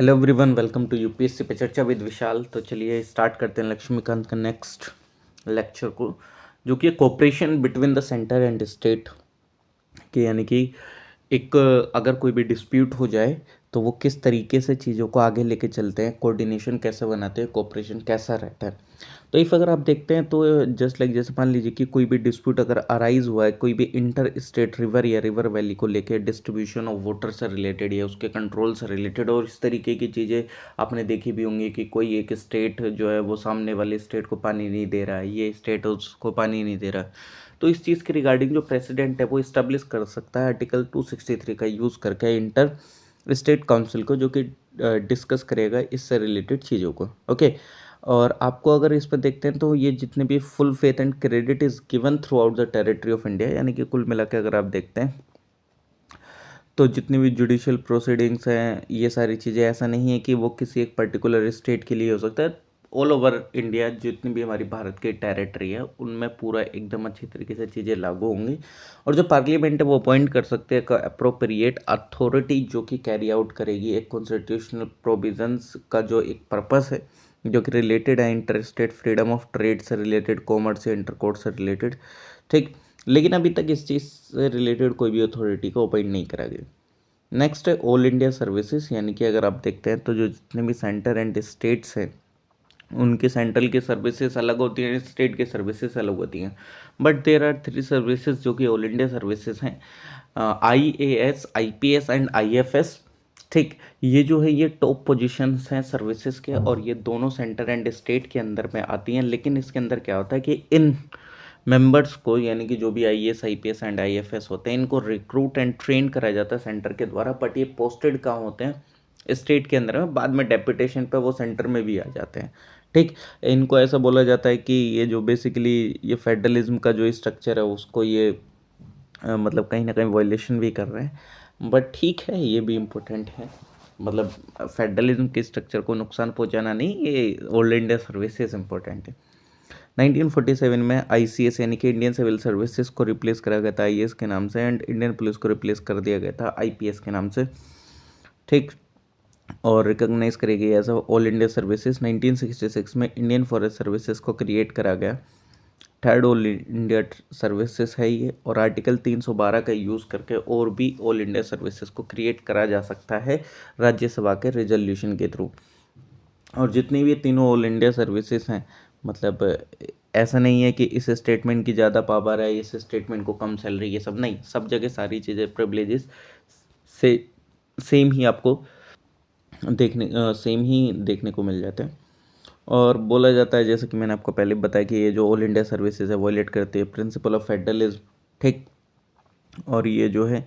Hello everyone, welcome to UPSC पे चर्चा with विशाल। तो चलिए स्टार्ट करते हैं लक्ष्मीकांत का नेक्स्ट लेक्चर को, जो कि cooperation between the centre and state के, यानी कि एक अगर कोई भी डिस्प्यूट हो जाए तो वो किस तरीके से चीज़ों को आगे लेके चलते हैं, कोऑर्डिनेशन कैसे बनाते हैं, कोऑपरेशन कैसा रहता है। तो इफ़ अगर आप देखते हैं तो जस्ट लाइक जैसे मान लीजिए कि कोई भी डिस्प्यूट अगर अराइज हुआ है कोई भी इंटर स्टेट रिवर या रिवर वैली को लेके, डिस्ट्रीब्यूशन ऑफ वाटर से रिलेटेड या उसके कंट्रोल से रिलेटेड और इस तरीके की चीज़ें आपने देखी भी होंगी कि कोई एक स्टेट जो है वो सामने वाले स्टेट को पानी नहीं दे रहा है, ये स्टेट उसको पानी नहीं दे रहा है। तो इस चीज़ के रिगार्डिंग जो प्रेसिडेंट है वो इस्टेब्लिश कर सकता है आर्टिकल 263 का यूज़ करके इंटर स्टेट काउंसिल को, जो कि डिस्कस करेगा इससे रिलेटेड चीज़ों को। ओके, और आपको अगर इस पर देखते हैं तो ये जितने भी full faith and credit is given through out the territory of India, यानी कि कुल मिला के अगर आप देखते हैं तो जितनी भी जुडिशियल प्रोसीडिंग्स हैं ये सारी चीज़ें, ऐसा नहीं है कि वो किसी एक पर्टिकुलर स्टेट के लिए हो सकता है। ऑल ओवर इंडिया जितनी भी हमारी भारत की टेरिटरी है उनमें पूरा एकदम अच्छी तरीके से चीज़ें लागू होंगी। और जो पार्लियामेंट है वो अपॉइंट कर सकते हैं अप्रोप्रिएट अथॉरिटी, जो कि कैरी आउट करेगी एक कॉन्स्टिट्यूशनल प्रोविजंस का जो एक पर्पस है, जो कि रिलेटेड है inter state freedom of trade से रिलेटेड, कॉमर्स से इंटरकोर्ट से रिलेटेड। ठीक, लेकिन अभी तक इस चीज़ से रिलेटेड कोई भी अथॉरिटी को अपॉइंट नहीं करा गया। नेक्स्ट है ऑल इंडिया सर्विसेज, यानी कि अगर आप देखते हैं तो जो जितने भी सेंटर एंड स्टेट्स हैं उनके सेंट्रल के सर्विसेज अलग होती हैं, स्टेट के सर्विसेज अलग होती हैं, बट देर आर 3 सर्विसेज जो कि ऑल इंडिया सर्विसेज हैं, IAS, IPS एंड IFS। ठीक, ये जो है ये टॉप पोजीशंस हैं सर्विसेज के, और ये दोनों सेंटर एंड स्टेट के अंदर में आती हैं। लेकिन इसके अंदर क्या होता है कि इन मेंबर्स को, यानी कि जो भी IAS, IPS एंड IFS होते हैं, इनको रिक्रूट एंड ट्रेन कराया जाता है सेंटर के द्वारा, बट ये पोस्टेड कहाँ होते हैं, स्टेट के अंदर में। बाद में डेपुटेशन पे वो सेंटर में भी आ जाते हैं। ठीक, इनको ऐसा बोला जाता है कि ये जो बेसिकली ये फेडरलिज्म का जो स्ट्रक्चर है उसको ये मतलब कहीं ना कहीं वायलेशन भी कर रहे हैं, बट ठीक है, ये भी इम्पोर्टेंट है। मतलब फेडरलिज्म के स्ट्रक्चर को नुकसान पहुंचाना नहीं, ये ऑल इंडिया सर्विसेज इंपॉर्टेंट है। 1947 में ICS यानी कि इंडियन सिविल सर्विसेज को रिप्लेस करा गया था IAS के नाम से, एंड इंडियन पुलिस को रिप्लेस कर दिया गया था IPS के नाम से। ठीक, और रिकॉग्नाइज करी गई एज ऑल इंडिया सर्विसेज। 1966 में इंडियन फॉरेस्ट सर्विसेज को क्रिएट करा गया। थर्ड ऑल इंडिया सर्विसेज है ये, और आर्टिकल 312 का यूज़ करके और भी ऑल इंडिया सर्विसेज को क्रिएट करा जा सकता है राज्यसभा के रेजोल्यूशन के थ्रू। और जितनी भी तीनों ऑल इंडिया सर्विसेज हैं, मतलब ऐसा नहीं है कि इस स्टेटमेंट की ज़्यादा पावर है, इस स्टेटमेंट को कम सैलरी, ये सब नहीं, सब जगह सारी चीज़ें प्रिविलेजेस से सेम ही आपको देखने को मिल जाता है। और बोला जाता है, जैसे कि मैंने आपको पहले बताया, कि ये जो ऑल इंडिया सर्विसेज है वायलेट करते हैं प्रिंसिपल ऑफ फेडरलिज्म। ठीक, और ये जो है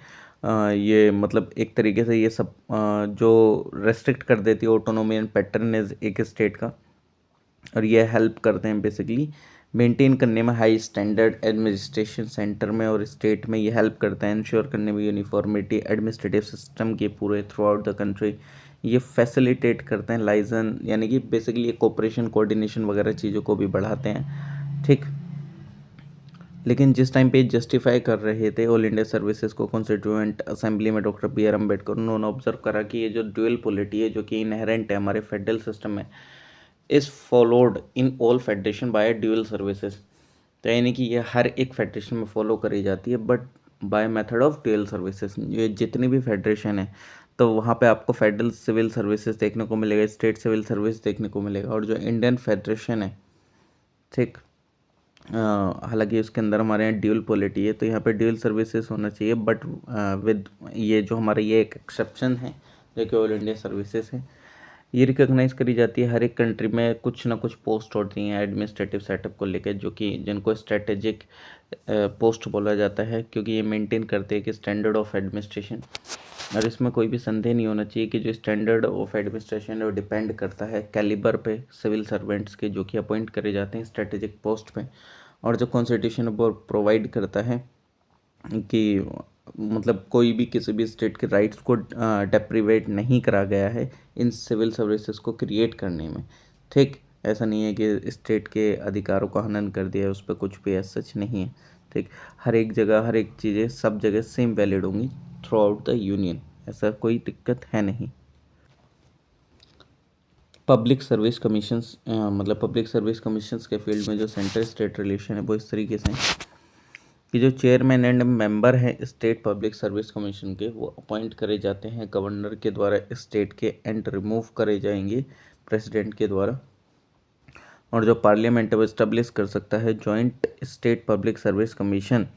ये मतलब एक तरीके से ये सब जो रेस्ट्रिक्ट कर देती है ऑटोनॉमी एंड पैटर्नेज एक स्टेट का, और ये हेल्प करते हैं बेसिकली मेंटेन करने में हाई स्टैंडर्ड एडमिनिस्ट्रेशन सेंटर में और स्टेट में। ये हेल्प करता है इंश्योर करने में यूनिफॉर्मिटी एडमिनिस्ट्रेटिव सिस्टम के पूरे थ्रू आउट द कंट्री। ये फैसिलिटेट करते हैं लाइजन, यानी कि बेसिकली ये कोऑपरेशन कोऑर्डिनेशन वगैरह चीज़ों को भी बढ़ाते हैं। ठीक, लेकिन जिस टाइम पे जस्टिफाई कर रहे थे ऑल इंडिया सर्विसेज को कॉन्स्टिट्यूएंट असेंबली में डॉक्टर BR अम्बेडकर, उन्होंने ऑब्जर्व करा कि ये जो ड्यूअल पॉलिटी है जो कि इनहेरेंट है हमारे फेडरल सिस्टम में, is followed in all federation by dual services. तो यानी कि ये हर एक फेडरेशन में फॉलो करी जाती है, but by method of dual services. ये जितनी भी फेडरेशन है तो वहाँ पे आपको फेडरल सिविल सर्विसेज देखने को मिलेगा, स्टेट सिविल सर्विस देखने को मिलेगा, और जो इंडियन फेडरेशन है, ठीक, हालांकि उसके अंदर हमारे यहाँ ड्यूअल पॉलिटी है तो यहाँ पे ड्यूअल सर्विसेज होना चाहिए, बट विद ये जो हमारे ये एक एक्सेप्शन है जो कि ऑल इंडिया सर्विसेज है। ये रिकॉग्नाइज करी जाती है हर एक कंट्री में, कुछ ना कुछ पोस्ट होती हैं एडमिनिस्ट्रेटिव सेटअप को लेकर, जो कि जिनको स्ट्रेटेजिक पोस्ट बोला जाता है, क्योंकि ये मेंटेन करते हैं कि स्टैंडर्ड ऑफ एडमिनिस्ट्रेशन। और इसमें कोई भी संदेह नहीं होना चाहिए कि जो स्टैंडर्ड ऑफ एडमिनिस्ट्रेशन है वो डिपेंड करता है कैलिबर पे सिविल सर्वेंट्स के, जो कि अपॉइंट करे जाते हैं स्ट्रेटेजिक पोस्ट पे। और जो कॉन्स्टिट्यूशन वो प्रोवाइड करता है कि मतलब कोई भी किसी भी स्टेट के राइट्स को डेप्रीवेट नहीं करा गया है इन सिविल सर्विसेज को क्रिएट करने में। ठीक, ऐसा नहीं है कि स्टेट के अधिकारों का हनन कर दिया है, उस पर कुछ भी ऐसा सच नहीं है। ठीक, हर एक जगह हर एक चीज़ें सब जगह सेम वैलिड होंगी थ्रू आउट द यूनियन, ऐसा कोई दिक्कत है नहीं। पब्लिक सर्विस कमीशंस मतलब पब्लिक सर्विस कमीशंस के फील्ड में जो सेंटर स्टेट रिलेशन है वो इस तरीके से है कि जो चेयरमैन एंड मेंबर हैं स्टेट पब्लिक सर्विस कमीशन के, वो अपॉइंट करे जाते हैं गवर्नर के द्वारा स्टेट के, एंड रिमूव करे जाएंगे प्रेसिडेंट के द्वारा। और जो पार्लियामेंट है वो इस्टेब्लिश कर सकता है joint state public service commission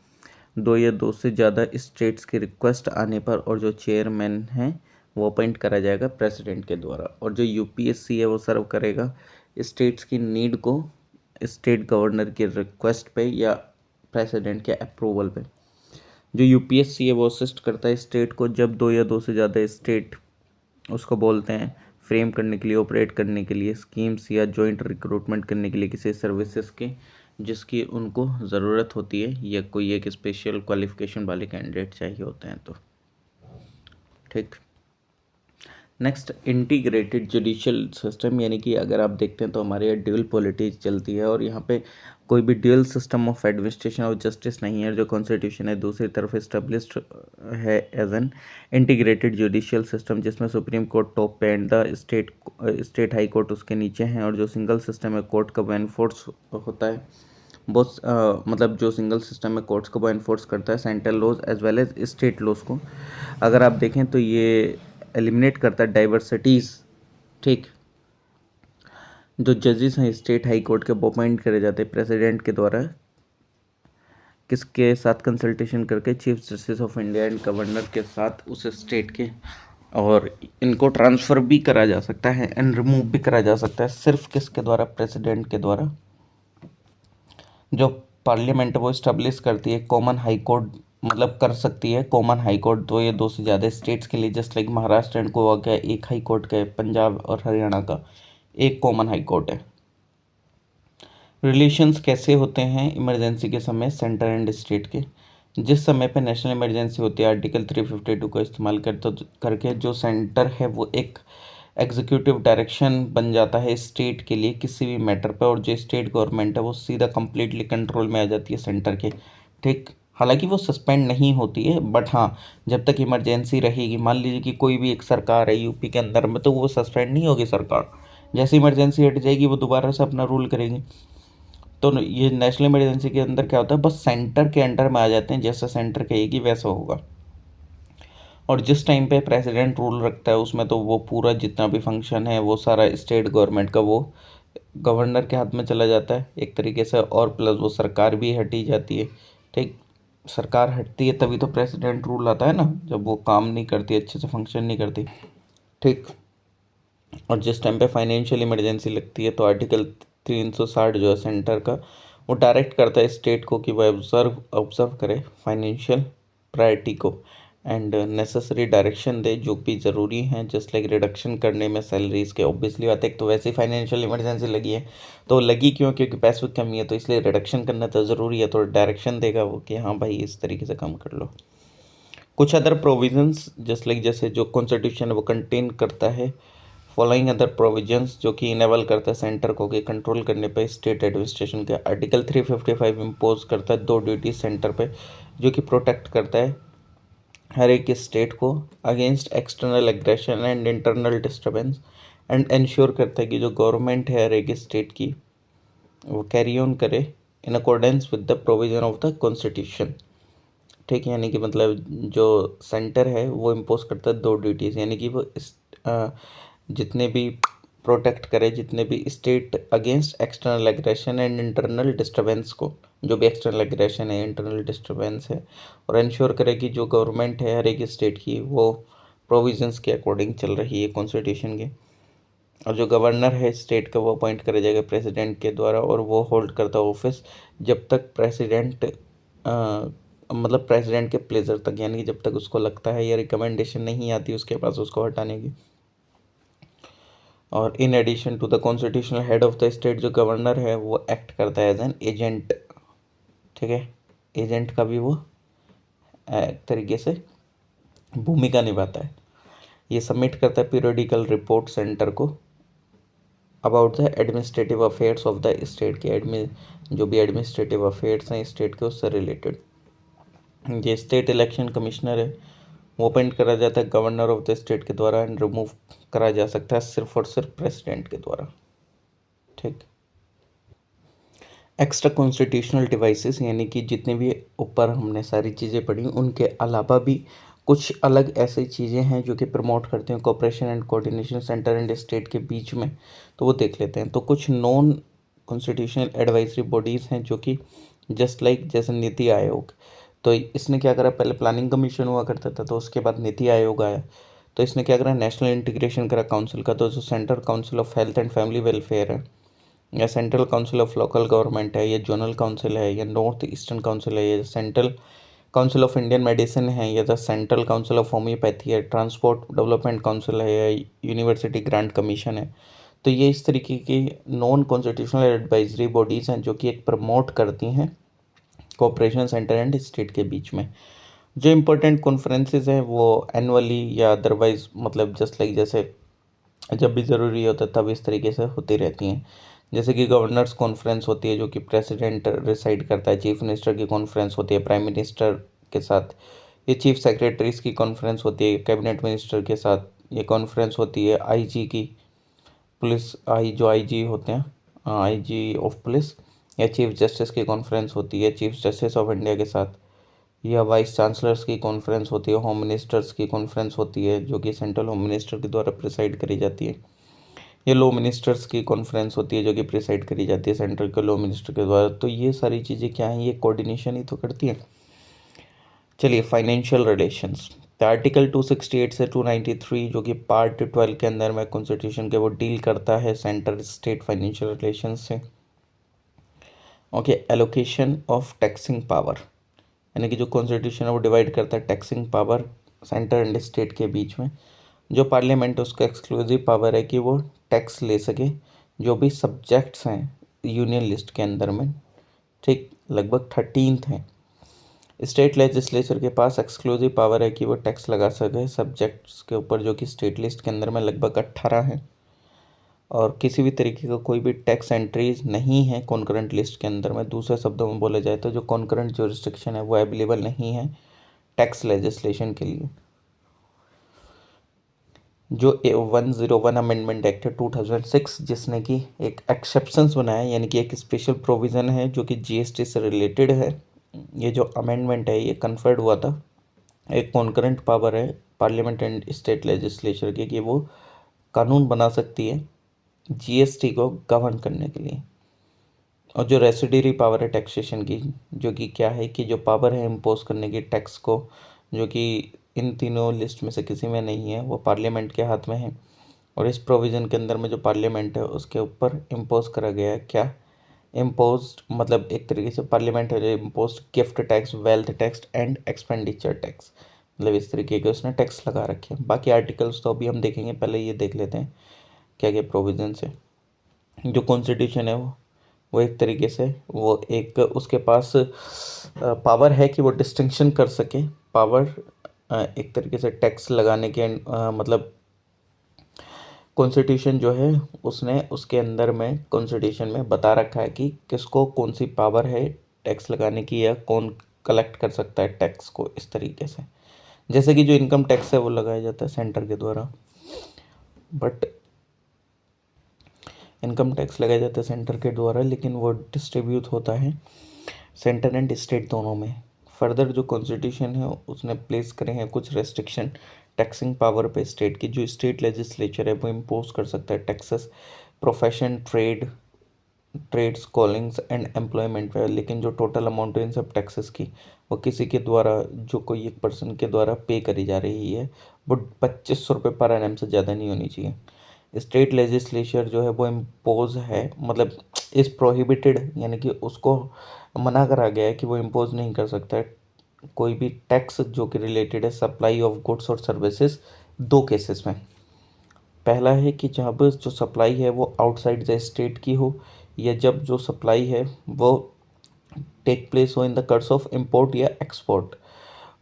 दो या दो से ज़्यादा स्टेट्स की रिक्वेस्ट आने पर, और जो चेयरमैन हैं वो अपॉइंट करा जाएगा प्रेसिडेंट के द्वारा। और जो यूपीएससी है वो सर्व करेगा स्टेट्स की नीड को स्टेट गवर्नर की रिक्वेस्ट पे या प्रेसिडेंट के अप्रूवल पे। जो यूपीएससी है वो असिस्ट करता है स्टेट को जब दो या दो से ज़्यादा स्टेट उसको बोलते हैं फ्रेम करने के लिए, ऑपरेट करने के लिए स्कीम्स या जॉइंट रिक्रूटमेंट करने के लिए किसी सर्विसेज के जिसकी उनको ज़रूरत होती है, या कोई एक स्पेशल क्वालिफिकेशन वाले कैंडिडेट चाहिए होते हैं तो। ठीक। नेक्स्ट, इंटीग्रेटेड जुडिशियल सिस्टम, यानी कि अगर आप देखते हैं तो हमारे यहाँ ड्यूल पॉलिटिक्स चलती है और यहाँ पे कोई भी dual system of administration of justice नहीं है। जो कॉन्स्टिट्यूशन है दूसरी तरफ इस्टेब्लिश्ड है as an integrated judicial system, जिसमें सुप्रीम कोर्ट टॉप पे and the state high court उसके नीचे हैं। और जो सिंगल सिस्टम है कोर्ट का वो एनफोर्स होता है बहुत मतलब जो सिंगल सिस्टम है कोर्ट्स को वो एनफोर्स करता है central laws as well as state laws को। अगर आप देखें तो ये एलिमिनेट करता है डाइवर्सिटीज़। ठीक। जो जजेस हैं स्टेट हाई कोर्ट के वो अपॉइंट करे जाते हैं प्रेसिडेंट के द्वारा, किसके साथ कंसल्टेशन करके, chief justice of India and governor के साथ उस स्टेट के। और इनको ट्रांसफ़र भी करा जा सकता है एंड रिमूव भी करा जा सकता है सिर्फ किसके द्वारा, प्रेसिडेंट के द्वारा। जो पार्लियामेंट वो इस्टेब्लिश करती है कॉमन हाई कोर्ट, मतलब कर सकती है कॉमन हाई कोर्ट दो या दो से ज़्यादा स्टेट्स के लिए, just like Maharashtra and Goa का एक हाई कोर्ट का है, पंजाब और हरियाणा का एक कॉमन हाई कोर्ट है। रिलेशंस कैसे होते हैं इमरजेंसी के समय सेंटर एंड स्टेट के? जिस समय पे नेशनल इमरजेंसी होती है आर्टिकल 352 का इस्तेमाल करके जो सेंटर है वो एक एग्जीक्यूटिव डायरेक्शन बन जाता है स्टेट के लिए किसी भी मैटर पे, और जो स्टेट गवर्नमेंट है वो सीधा कंप्लीटली कंट्रोल में आ जाती है सेंटर के। ठीक। हालांकि वो सस्पेंड नहीं होती है, बट हाँ जब तक इमरजेंसी रहेगी, मान लीजिए कि कोई भी एक सरकार है यूपी के अंदर में, तो वो सस्पेंड नहीं होगी सरकार। जैसे इमरजेंसी हट जाएगी वो दोबारा से अपना रूल करेगी। तो ये नेशनल इमरजेंसी के अंदर क्या होता है, बस सेंटर के अंडर में आ जाते हैं, जैसा सेंटर कहेगी वैसा होगा। और जिस टाइम पे प्रेसिडेंट रूल रखता है उसमें तो वो पूरा जितना भी फंक्शन है वो सारा स्टेट गवर्नमेंट का वो गवर्नर के हाथ में चला जाता है एक तरीके से, और प्लस वो सरकार भी हटी जाती है। ठीक। सरकार हटती है तभी तो प्रेसिडेंट रूल आता है ना, जब वो काम नहीं करती, अच्छे से फंक्शन नहीं करती। ठीक। और जिस टाइम पे फाइनेंशियल इमरजेंसी लगती है तो आर्टिकल 360 जो है सेंटर का, वो डायरेक्ट करता है स्टेट को कि वह ऑब्जर्व करे फाइनेंशियल प्रायोरिटी को एंड नेसेसरी डायरेक्शन दे जो भी ज़रूरी हैं, जस्ट लाइक रिडक्शन करने में सैलरीज के। ऑब्वियसली बात है, एक तो वैसे ही फाइनेंशियल इमरजेंसी लगी है, तो लगी क्यों, क्योंकि पैसे की कमी है, तो इसलिए रिडक्शन करना तो ज़रूरी है, तो डायरेक्शन देगा वो कि हाँ भाई इस तरीके से काम कर लो। कुछ अदर प्रोविजंस जस्ट लाइक जैसे जो कॉन्स्टिट्यूशन है वो कंटेन करता है फॉलोइंग अदर प्रोविजंस, जो कि इनेबल करता है सेंटर को कि कंट्रोल करने पे स्टेट एडमिनिस्ट्रेशन के। आर्टिकल 355 इम्पोज करता है दो ड्यूटी सेंटर पे, जो कि प्रोटेक्ट करता है हर एक स्टेट को against external aggression and internal disturbance, and ensure करता है कि जो गवर्नमेंट है हर एक स्टेट की वो कैरी ऑन करे in accordance with the provision of the constitution. ठीक है, यानी कि मतलब जो सेंटर है वो इम्पोज करता है दो ड्यूटीज़, यानी कि वो जितने भी प्रोटेक्ट करे जितने भी state against external aggression and internal disturbance को, जो भी एक्सटर्नल एग्रेशन है इंटरनल डिस्टर्बेंस है, और इंश्योर करे कि जो गवर्नमेंट है हर एक स्टेट की वो प्रोविजंस के अकॉर्डिंग चल रही है कॉन्स्टिट्यूशन के। और जो गवर्नर है स्टेट का वो अपॉइंट करा जाएगा प्रेसिडेंट के द्वारा, और वो होल्ड करता है ऑफिस जब तक प्रेसिडेंट मतलब प्रेसिडेंट के प्लेजर तक, यानी कि जब तक उसको लगता है या रिकमेंडेशन नहीं आती उसके पास उसको हटाने की। और in addition to the constitutional head of the state, जो गवर्नर है वो एक्ट करता है एज एन एजेंट। ठीक है, एजेंट का भी वो एक तरीके से भूमिका निभाता है। ये सबमिट करता है पीरियडिकल रिपोर्ट सेंटर को about the administrative affairs of the state के, जो भी एडमिनिस्ट्रेटिव अफेयर्स हैं स्टेट के उससे रिलेटेड। ये स्टेट इलेक्शन कमिश्नर है वो अपॉइंट करा जाता है गवर्नर ऑफ द स्टेट के द्वारा एंड रिमूव करा जा सकता है सिर्फ और सिर्फ प्रेसिडेंट के द्वारा। ठीक। एक्स्ट्रा कॉन्स्टिट्यूशनल डिवाइसेस यानी कि जितने भी ऊपर हमने सारी चीज़ें पढ़ी उनके अलावा भी कुछ अलग ऐसी चीज़ें हैं जो कि प्रमोट करते हैं cooperation and coordination centre and state के बीच में, तो वो देख लेते हैं। तो कुछ नॉन कॉन्स्टिट्यूशनल एडवाइजरी बॉडीज़ हैं जो कि जस्ट लाइक जैसे नीति आयोग, तो इसने क्या करा, पहले प्लानिंग कमीशन हुआ करता था तो उसके बाद नीति आयोग आया, तो इसने क्या करा, नेशनल इंटीग्रेशन करा काउंसिल का, तो जो central council of health and family welfare है, या central council of local government है, या जोनल काउंसिल है, या नॉर्थ ईस्टर्न काउंसिल है, या central council of Indian medicine है, या the central council of homeopathy है, ट्रांसपोर्ट डेवलपमेंट काउंसिल है, या यूनिवर्सिटी ग्रांट कमीशन है। तो ये इस तरीके की नॉन कॉन्स्टिट्यूशनल एडवाइजरी बॉडीज़ हैं जो कि एक प्रमोट करती हैं कोऑपरेशन सेंटर एंड स्टेट के बीच में। जो इम्पोर्टेंट कॉन्फ्रेंसेस हैं वो एनुअली या अदरवाइज मतलब जस्ट लाइक जैसे जब भी ज़रूरी होता है तब इस तरीके से होती रहती हैं। जैसे कि गवर्नर्स कॉन्फ्रेंस होती है जो कि प्रेसिडेंट रिसाइड करता है, चीफ मिनिस्टर की कॉन्फ्रेंस होती है प्राइम मिनिस्टर के साथ, ये चीफ सेक्रेटरीज की कॉन्फ्रेंस होती है कैबिनेट मिनिस्टर के साथ, ये कॉन्फ्रेंस होती है आईजी की, पुलिस आईजी होते हैं, आईजी ऑफ पुलिस, या चीफ जस्टिस की कॉन्फ्रेंस होती है चीफ जस्टिस ऑफ इंडिया के साथ, या वाइस चांसलर्स की कॉन्फ्रेंस होती है, होम मिनिस्टर्स की कॉन्फ्रेंस होती है जो कि सेंट्रल होम मिनिस्टर के द्वारा प्रिसाइड करी जाती है, ये लॉ मिनिस्टर्स की कॉन्फ्रेंस होती है जो कि प्रिसाइड करी जाती है सेंट्रल के लॉ मिनिस्टर के द्वारा। तो ये सारी चीज़ें क्या हैं, ये कोऑर्डिनेशन ही तो करती हैं। चलिए फाइनेंशियल रिलेशंस, तो आर्टिकल 268 से 293 जो कि पार्ट 12 के अंदर में कॉन्स्टिट्यूशन के वो डील करता है सेंटर स्टेट फाइनेंशियल रिलेशंस से। Okay, allocation of taxing power, यानी कि जो कॉन्स्टिट्यूशन है वो डिवाइड करता है taxing power centre and state के बीच में। जो पार्लियामेंट उसका एक्सक्लूसिव पावर है कि वो टैक्स ले सके जो भी सब्जेक्ट्स हैं यूनियन लिस्ट के अंदर में, ठीक, लगभग 13 हैं। स्टेट लेजिस्लेचर के पास एक्सक्लूसिव पावर है कि वो टैक्स लगा सके सब्जेक्ट्स के ऊपर जो कि स्टेट लिस्ट के अंदर में लगभग 18 हैं, और किसी भी तरीके का कोई भी टैक्स एंट्रीज नहीं है कॉन्करेंट लिस्ट के अंदर में। दूसरे शब्दों में बोला जाए तो जो कॉन्करेंट ज्यूरिसडिक्शन है वो अवेलेबल नहीं है टैक्स लेजिस्लेशन के लिए। जो 101 अमेंडमेंट एक्ट 2006 जिसने कि एक एक्सेप्शंस बनाया, यानी कि एक स्पेशल प्रोविज़न है जो कि जीएसटी से रिलेटेड है। ये जो अमेंडमेंट है ये कन्फर्ड हुआ था, एक कॉन्करेंट पावर है पार्लियामेंट एंड स्टेट लेजिस्लेचर की कि वो कानून बना सकती है जीएसटी को गवर्न करने के लिए। और जो रेसिडरी पावर है टैक्सेशन की, जो कि क्या है कि जो पावर है इम्पोज करने की टैक्स को, जो कि इन तीनों लिस्ट में से किसी में नहीं है, वो पार्लियामेंट के हाथ में है। और इस प्रोविज़न के अंदर में जो पार्लियामेंट है उसके ऊपर इम्पोज करा गया है क्या, इम्पोज मतलब एक तरीके से पार्लियामेंट है impose gift tax, wealth tax and expenditure tax, मतलब इस तरीके के उसने टैक्स लगा रखे हैं। बाकी आर्टिकल्स तो अभी हम देखेंगे, पहले ये देख लेते हैं क्या क्या प्रोविजंस है। जो कॉन्स्टिट्यूशन है वो एक तरीके से वो एक उसके पास पावर है कि वो डिस्टिंक्शन कर सके, पावर एक तरीके से टैक्स लगाने के मतलब कॉन्स्टिट्यूशन जो है उसने उसके अंदर में कॉन्स्टिट्यूशन में बता रखा है कि किसको कौन सी पावर है टैक्स लगाने की, या कौन कलेक्ट कर सकता है टैक्स को इस तरीके से। जैसे कि जो इनकम टैक्स है वो लगाया जाता है सेंटर के द्वारा, बट इनकम टैक्स लगाया जाता है सेंटर के द्वारा, लेकिन वो डिस्ट्रीब्यूट होता है सेंटर एंड स्टेट दोनों में। फर्दर जो कॉन्स्टिट्यूशन है उसने प्लेस करे हैं कुछ रेस्ट्रिक्शन टैक्सिंग पावर पे स्टेट की। जो स्टेट लेजिस्लेचर है वो इम्पोज कर सकता है taxes profession, trades, callings and employment पे, लेकिन जो टोटल अमाउंट है इन सब टैक्सेस की वो किसी के द्वारा, जो कोई एक पर्सन के द्वारा पे करी जा रही है, वो 2500 रुपये पर एनम से ज़्यादा नहीं होनी चाहिए। स्टेट लेजिस्लेचर जो है वो इम्पोज है, मतलब इस प्रोहिबिटेड, यानी कि उसको मना करा गया है कि वो इम्पोज नहीं कर सकता है कोई भी टैक्स जो कि रिलेटेड है सप्लाई ऑफ गुड्स और सर्विसेज। दो केसेस में, पहला है कि जब जो सप्लाई है वो आउटसाइड द स्टेट की हो, या जब जो सप्लाई है वो टेक प्लेस हो in the course of import या एक्सपोर्ट।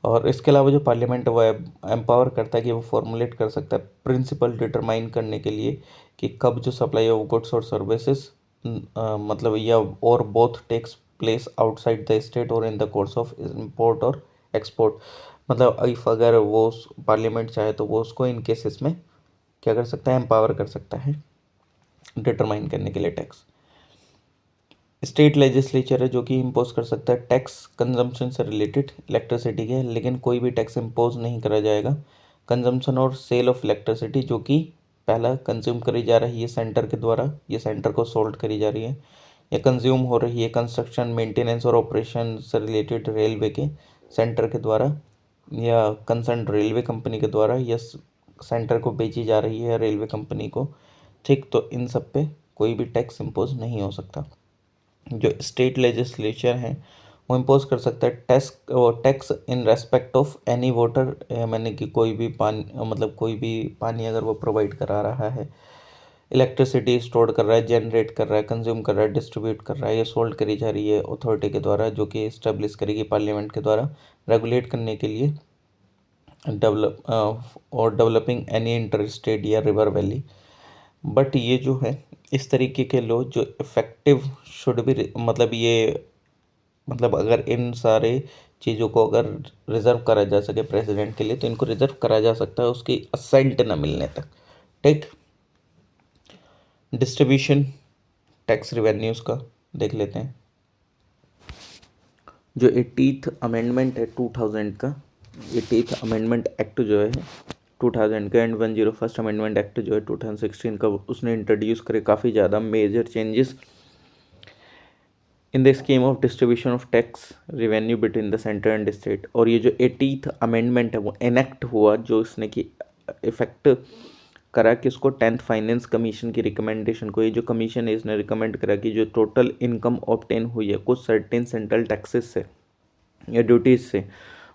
और इसके अलावा जो पार्लियामेंट वो एम्पावर करता है कि वो फॉर्मुलेट कर सकता है प्रिंसिपल डिटरमाइन करने के लिए कि कब जो सप्लाई ऑफ गुड्स और सर्विसेज मतलब या और both takes place outside the state और in the course of import और एक्सपोर्ट। मतलब इफ अगर वो पार्लियामेंट चाहे तो वो उसको इन केसेस में क्या कर सकता है, एम्पावर कर सकता है डिटरमाइन करने के लिए टैक्स। स्टेट लेजिस्लेचर है जो कि इम्पोज कर सकता है टैक्स कंजम्पशन से रिलेटेड इलेक्ट्रिसिटी के, लेकिन कोई भी टैक्स इम्पोज नहीं करा जाएगा कंजम्पशन और सेल ऑफ इलेक्ट्रिसिटी जो कि पहला कंज्यूम करी जा रही है सेंटर के द्वारा, ये सेंटर को सोल्व करी जा रही है, या कंज्यूम हो रही है कंस्ट्रक्शन मेंटेनेंस और ऑपरेशन से रिलेटेड रेलवे के सेंटर के द्वारा या कंसर्न रेलवे कंपनी के द्वारा, या सेंटर को बेची जा रही है रेलवे कंपनी को। ठीक, तो इन सब पे कोई भी टैक्स इम्पोज नहीं हो सकता। जो स्टेट लेजिस्लेचर है वो इम्पोज कर सकता है tax in respect of any water, मैंने कि कोई भी पानी, मतलब कोई भी पानी अगर वो प्रोवाइड करा रहा है, इलेक्ट्रिसिटी स्टोर कर रहा है, जनरेट कर रहा है, कंज्यूम कर रहा है, डिस्ट्रीब्यूट कर रहा है, ये सोल्व करी जा रही है अथॉरिटी के द्वारा जो कि इस्टेब्लिश करेगी पार्लियामेंट के द्वारा रेगुलेट करने के लिए डेवलपिंग एनी इंटर स्टेट या रिवर वैली। बट ये जो है इस तरीके के लॉ जो इफ़ेक्टिव शुड भी, मतलब ये, मतलब अगर इन सारे चीज़ों को अगर रिजर्व करा जा सके प्रेसिडेंट के लिए तो इनको रिजर्व करा जा सकता है उसकी असेंट न मिलने तक। ठीक, डिस्ट्रीब्यूशन टैक्स रिवेन्यूज़ का देख लेते हैं। जो 80th अमेंडमेंट है 2000 का, 80th अमेंडमेंट एक्ट जो है 2000 का, एंड 101st अमेंडमेंट एक्ट जो है 2016 का, उसने इंट्रोड्यूस करे काफ़ी ज़्यादा major changes in the scheme of distribution of tax revenue between the centre and state. और ये जो 80th अमेंडमेंट है वो एनेक्ट हुआ, जो इसने की इफेक्ट करा कि उसको 10th फाइनेंस कमीशन की रिकमेंडेशन को, ये जो कमीशन है इसने रिकमेंड करा कि जो टोटल इनकम ऑब्टेन हुई है कुछ सर्टेन सेंट्रल टैक्सेस से या ड्यूटीज़ से,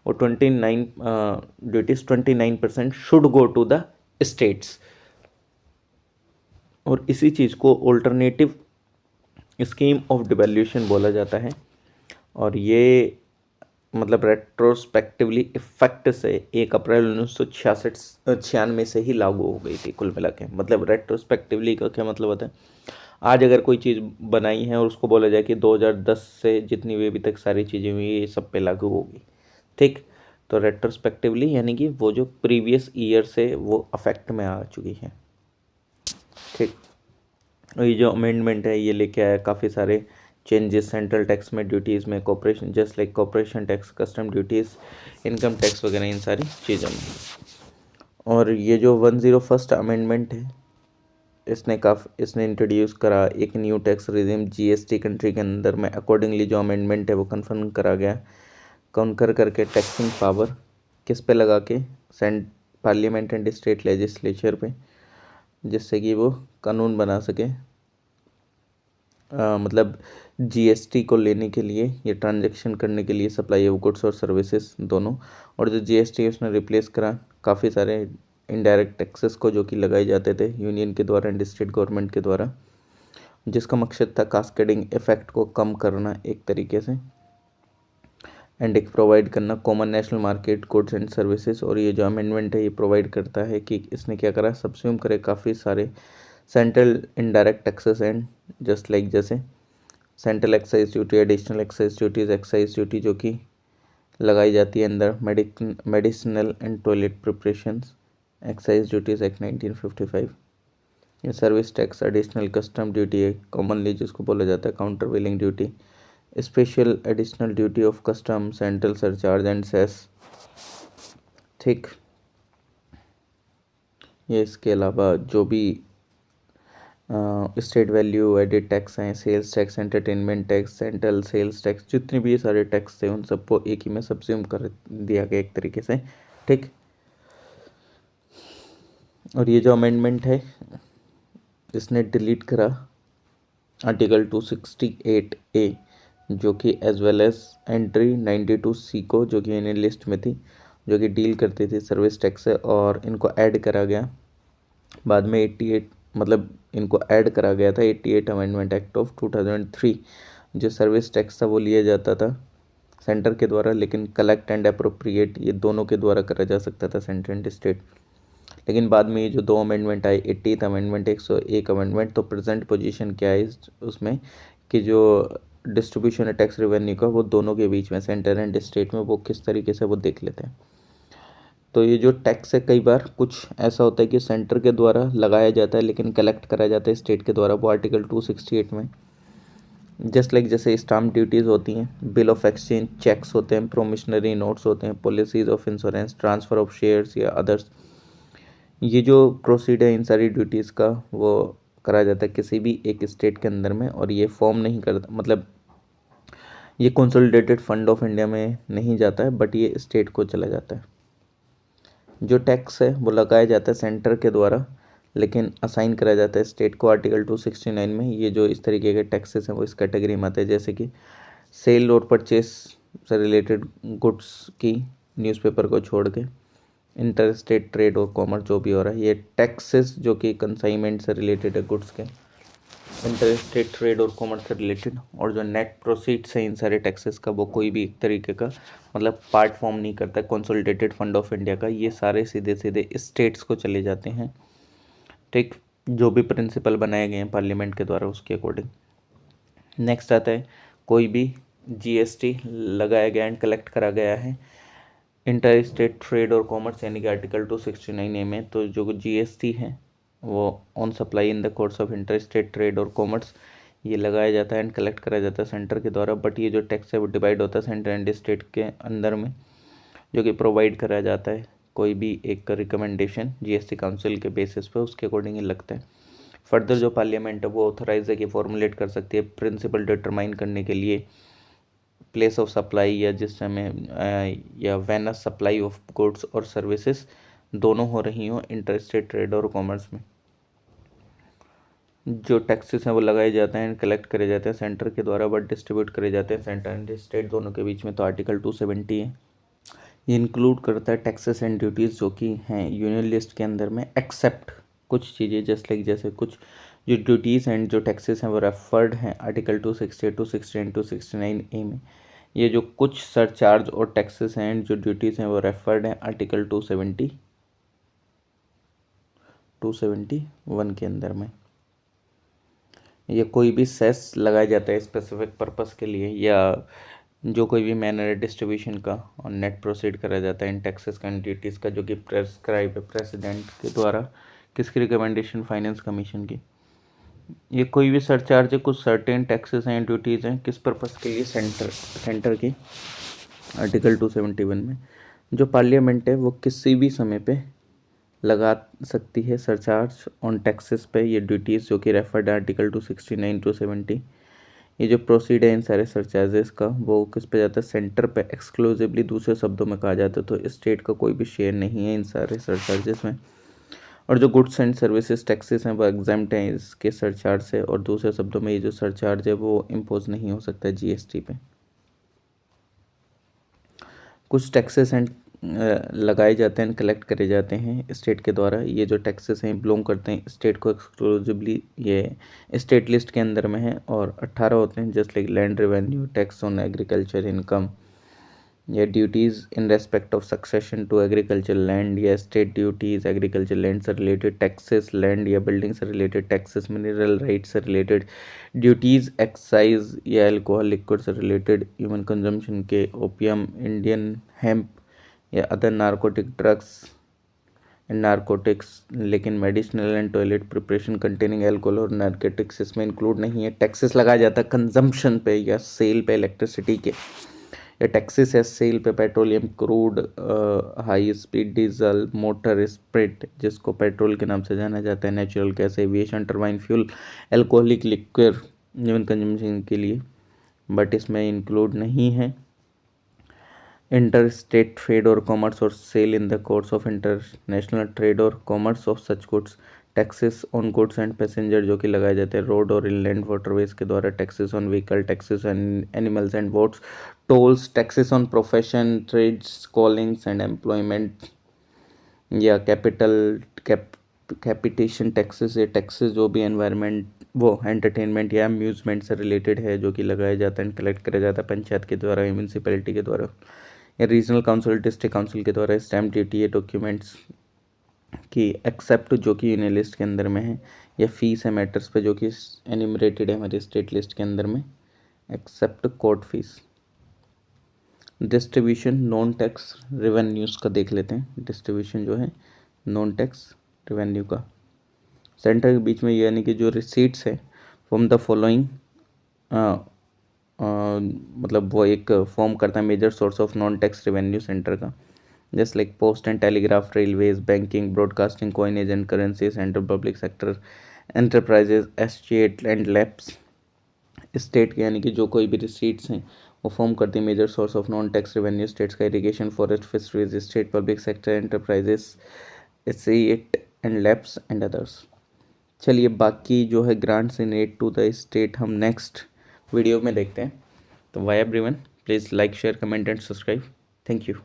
वो 29% should go to the states. और इसी चीज़ को ऑल्टरनेटिव स्कीम ऑफ डिवैल्यूएशन बोला जाता है। और ये मतलब रेट्रोस्पेक्टिवली इफेक्ट से 1 अप्रैल 1996 से ही लागू हो गई थी कुल मिला के। मतलब रेट्रोस्पेक्टिवली का क्या मतलब होता है, आज अगर कोई चीज़ बनाई है और उसको बोला जाए कि 2010 से जितनी भी अभी तक सारी चीज़ें हुई ये सब पे लागू होगी। ठीक, तो रेट्रोस्पेक्टिवली यानी कि वो जो प्रीवियस ईयर से वो अफेक्ट में आ चुकी है। ठीक, और ये जो अमेंडमेंट है ये लेके आया काफ़ी सारे चेंजेस सेंट्रल टैक्स में, ड्यूटीज़ में, corporation just like corporation tax, custom duties, income tax वगैरह, इन सारी चीज़ों में। और ये जो 101st अमेंडमेंट है इसने इंट्रोड्यूस करा एक new tax regime GST country के अंदर में। अकॉर्डिंगली जो अमेंडमेंट है वो कन्फर्म करा गया, कॉन्कर करके टैक्सिंग पावर किस पे लगा के, सेंट पार्लियामेंट एंड स्टेट लेजिस्लेचर पे, जिससे कि वो कानून बना सके। मतलब जीएसटी को लेने के लिए या ट्रांजैक्शन करने के लिए, सप्लाई ऑफ गुड्स और सर्विसेज दोनों। और जो जीएसटी है उसने रिप्लेस करा काफ़ी सारे इनडायरेक्ट टैक्सेस को जो कि लगाए जाते थे यूनियन के द्वारा एंड स्टेट गवर्नमेंट के द्वारा, जिसका मकसद था कास्केडिंग इफेक्ट को कम करना एक तरीके से, एंड एक प्रोवाइड करना common national market goods and services. और ये जो अमेंडमेंट है ये प्रोवाइड करता है कि इसने क्या करा, सब्स्यूम करे काफ़ी सारे central indirect taxes and just like जैसे central excise duty, additional excise duties, excise duty जो कि लगाई जाती है अंदर medicinal and toilet preparations, excise duties act 1955। ये service tax, additional custom duty है कॉमनली जिसको बोला जाता है countervailing duty, special additional duty of custom, central surcharge and cess. ठीक, ये इसके अलावा जो भी स्टेट वैल्यू एडेड टैक्स हैं, sales tax, entertainment tax, central sales tax, जितने भी ये सारे टैक्स थे उन सबको एक ही में सब्स्यूम कर दिया गया एक तरीके से। ठीक, और ये जो अमेंडमेंट है इसने डिलीट करा आर्टिकल 268A जो कि as well as entry 92C को, जो कि यूनियन लिस्ट में थी, जो कि डील करती थी सर्विस टैक्स से, और इनको ऐड करा गया बाद में 88, मतलब इनको ऐड करा गया था 88 अमेंडमेंट एक्ट ऑफ 2003। जो सर्विस टैक्स था वो लिया जाता था सेंटर के द्वारा, लेकिन कलेक्ट एंड अप्रोप्रिएट ये दोनों के द्वारा करा जा सकता था, सेंटर एंड स्टेट। लेकिन बाद में ये जो 2 अमेंडमेंट आए, 80th अमेंडमेंट, 101 अमेंडमेंट, तो प्रेजेंट पोजीशन क्या है उसमें कि जो डिस्ट्रीब्यूशन है टैक्स रेवेन्यू का वो दोनों के बीच में, सेंटर एंड स्टेट में, वो किस तरीके से वो देख लेते हैं। तो ये जो टैक्स है कई बार कुछ ऐसा होता है कि सेंटर के द्वारा लगाया जाता है लेकिन कलेक्ट करा जाता है स्टेट के द्वारा, वो आर्टिकल 268 में। जस्ट लाइक जैसे स्टाम्प ड्यूटीज़ होती हैं, बिल ऑफ एक्सचेंज, चेक्स होते हैं, प्रोमिशनरी नोट्स होते हैं, policies of insurance, transfer of shares या अदर्स, ये जो प्रोसीड है इन सारी ड्यूटीज़ का वो करा जाता है किसी भी एक स्टेट के अंदर में, और ये फॉर्म नहीं करता, मतलब ये कंसोलिडेटेड फंड ऑफ इंडिया में नहीं जाता है, बट ये स्टेट को चला जाता है। जो टैक्स है वो लगाया जाता है सेंटर के द्वारा लेकिन असाइन करा जाता है स्टेट को आर्टिकल 269 में। ये जो इस तरीके के टैक्सेस हैं वो इस कैटेगरी में आते हैं, जैसे कि सेल और परचेस से रिलेटेड गुड्स की, न्यूज़पेपर को छोड़ के, इंटर स्टेट ट्रेड और कॉमर्स जो भी हो रहा है, ये टैक्सेस जो कि कंसाइनमेंट से रिलेटेड है गुड्स के, इंटर स्टेट ट्रेड और कॉमर्स से रिलेटेड, और जो नेट प्रोसीड्स है इन सारे टैक्सेस का वो कोई भी एक तरीके का मतलब पार्ट फॉर्म नहीं करता कंसोलिडेटेड फंड ऑफ इंडिया का, ये सारे सीधे सीधे स्टेट्स को चले जाते हैं। ठीक, जो भी प्रिंसिपल बनाए गए हैं पार्लियामेंट के द्वारा उसके अकॉर्डिंग। नेक्स्ट आता है कोई भी जीएसटी लगाया गया एंड कलेक्ट करा गया है इंटर स्टेट ट्रेड और कॉमर्स यानी कि आर्टिकल 269A में, तो जो जीएसटी है वो on supply in the course of inter state trade और कॉमर्स ये लगाया जाता है एंड कलेक्ट करा जाता है सेंटर के द्वारा, बट ये जो टैक्स है वो डिवाइड होता है सेंटर एंड स्टेट के अंदर में, जो कि प्रोवाइड करा जाता है कोई भी एक रिकमेंडेशन जीएसटी काउंसिल के बेसिस पे, उसके अकॉर्डिंग ही लगता है। फर्दर जो पार्लियामेंट है वो ऑथोराइज है कि फॉर्मुलेट कर सकती है प्रिंसिपल डिटरमाइन करने के लिए प्लेस ऑफ सप्लाई या जिस समय या when a supply of goods और सर्विसेज दोनों हो रही हों इंटर स्टेट ट्रेड और कॉमर्स में। जो टैक्सेस हैं वो लगाए जाते हैं कलेक्ट करे जाते हैं सेंटर के द्वारा, बट डिस्ट्रीब्यूट करे जाते हैं सेंटर एंड स्टेट दोनों के बीच में, तो आर्टिकल 270 है। ये इंक्लूड करता है टैक्सेस एंड ड्यूटीज़ जो कि हैं यूनियन लिस्ट के अंदर में, एक्सेप्ट कुछ चीज़ें जस्ट लाइक जैसे कुछ जो ड्यूटीज़ एंड जो टैक्सेस हैं वो रेफर्ड हैं आर्टिकल 268, 269, 269A में। ये जो कुछ सरचार्ज और टैक्सेस हैं एंड जो ड्यूटीज़ हैं वो रेफर्ड हैं आर्टिकल 271 के अंदर में। ये कोई भी सेस लगाया जाता है स्पेसिफिक पर्पस के लिए, या जो कोई भी मैनर डिस्ट्रीब्यूशन का और नेट प्रोसीड करा जाता है इन टैक्सेस का एंड ड्यूटीज़ का, जो कि प्रेस्क्राइब है प्रेसिडेंट के द्वारा, किसकी रिकमेंडेशन, फाइनेंस कमीशन की। ये कोई भी सरचार्ज है, कुछ सर्टेन टैक्सेस हैं ड्यूटीज़ हैं, किस पर्पस के लिए, सेंटर की आर्टिकल 271 में। जो पार्लियामेंट है वो किसी भी समय पे लगा सकती है सरचार्ज ऑन टैक्सेस पे, ये ड्यूटीज़ जो कि रेफर्ड आर्टिकल 269, 270। ये जो प्रोसीड है इन सारे सरचार्जेस का वो किस पे जाता है, सेंटर पे एक्सक्लूसिवली, दूसरे शब्दों में कहा जाता है, तो स्टेट का कोई भी शेयर नहीं है इन सारे सरचार्जेस में। और जो गुड्स एंड सर्विसेज टैक्सेस हैं वो एग्जाम्प्ट हैं इसके सरचार्ज से, और दूसरे शब्दों में ये जो सरचार्ज है वो इम्पोज नहीं हो सकता है जीएसटी पे। कुछ टैक्सेस एंड लगाए जाते हैं कलेक्ट करे जाते हैं स्टेट के द्वारा। ये जो टैक्सेस हैं बिलोंग करते हैं स्टेट को एक्सक्लूसिवली, ये स्टेट लिस्ट के अंदर में है, और 18 होते हैं, just like land revenue, tax on agriculture income, या duties in respect of succession to agriculture land, या स्टेट ड्यूटीज़ एग्रीकल्चर लैंड से रिलेटेड टैक्सेस, लैंड या बिल्डिंग से रिलेटेड टैक्सेस, मिनरल राइट से रिलेटेड ड्यूटीज़, एक्साइज या alcohol liquid से related, human consumption के, opium, Indian hemp या other narcotic drugs and narcotics, लेकिन medicinal and toilet preparation containing alcohol और नारकोटिक्स इसमें इंक्लूड नहीं है। टैक्सेस लगाया जाता है कंजम्पशन पे या सेल पे इलेक्ट्रिसिटी के, या टैक्सेस है सेल पे petroleum crude, high speed diesel, motor spirit जिसको पेट्रोल के नाम से जाना जाता है, natural gas, aviation turbine fuel, alcoholic liquid human consumption के लिए, बट इसमें इंक्लूड नहीं है। इंटर स्टेट ट्रेड और कॉमर्स और sale in the course of international trade और commerce of such goods, taxes on goods and passenger जो कि लगाए जाते हैं रोड और इनलैंड वाटरवेज के द्वारा, taxes on vehicle, taxes on animals and boats, tolls, taxes on profession, trades, callings and employment, या कैपिटेशन टैक्सेस, या टैक्सेस जो भी एनवायरनमेंट वो एंटरटेनमेंट या अम्यूजमेंट से रिलेटेड है जो कि लगाया जाता है कलेक्ट करा जाता है पंचायत के द्वारा या म्यूनसिपैलिटी के द्वारा, या रीजनल काउंसिल, डिस्ट्रिक्ट काउंसिल के द्वारा। स्टैम्प ड्यूटी, डॉक्यूमेंट्स की एक्सेप्ट जो कि यूनियन लिस्ट के अंदर में है, या फीस है मैटर्स पे जो कि एनिमरेटेड है हमारी स्टेट लिस्ट के अंदर में, except court fee. Distribution non tax revenues का देख लेते हैं। डिस्ट्रीब्यूशन जो है नॉन टैक्स रेवेन्यू का, सेंटर के बीच में यानी कि जो रिसीट्स है फ्रॉम द फॉलोइंग, मतलब वो एक फॉर्म करता है major source of non tax revenue centre का, just like post and telegraph, railways, banking, broadcasting, coinage and currency, central public sector enterprises, estate and labs. State के यानी कि जो कोई भी रिसीट्स हैं वो फॉर्म करती है major source of non tax revenue states का, irrigation, forest, fisheries, state public sector enterprises, estate and labs and others. चलिए बाकी जो है grants in aid to the state हम नेक्स्ट वीडियो में देखते हैं। तो bye everyone, please like, share, comment and subscribe. Thank you.